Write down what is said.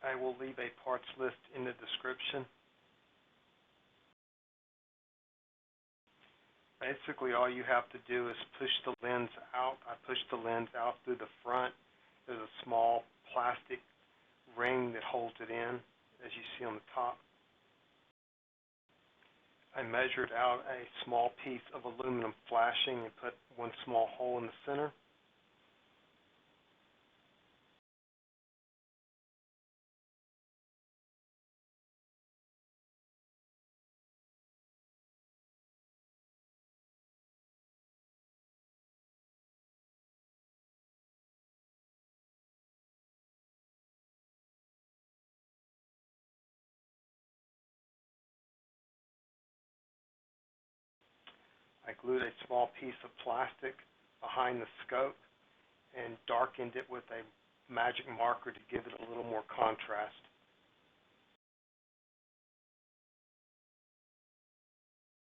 I will leave a parts list in the description. Basically, all you have to do is push the lens out. I pushed the lens out through the front. There's a small plastic ring that holds it in, as you see on the top. I measured out a small piece of aluminum flashing and put one small hole in the center. I glued a small piece of plastic behind the scope and darkened it with a magic marker to give it a little more contrast.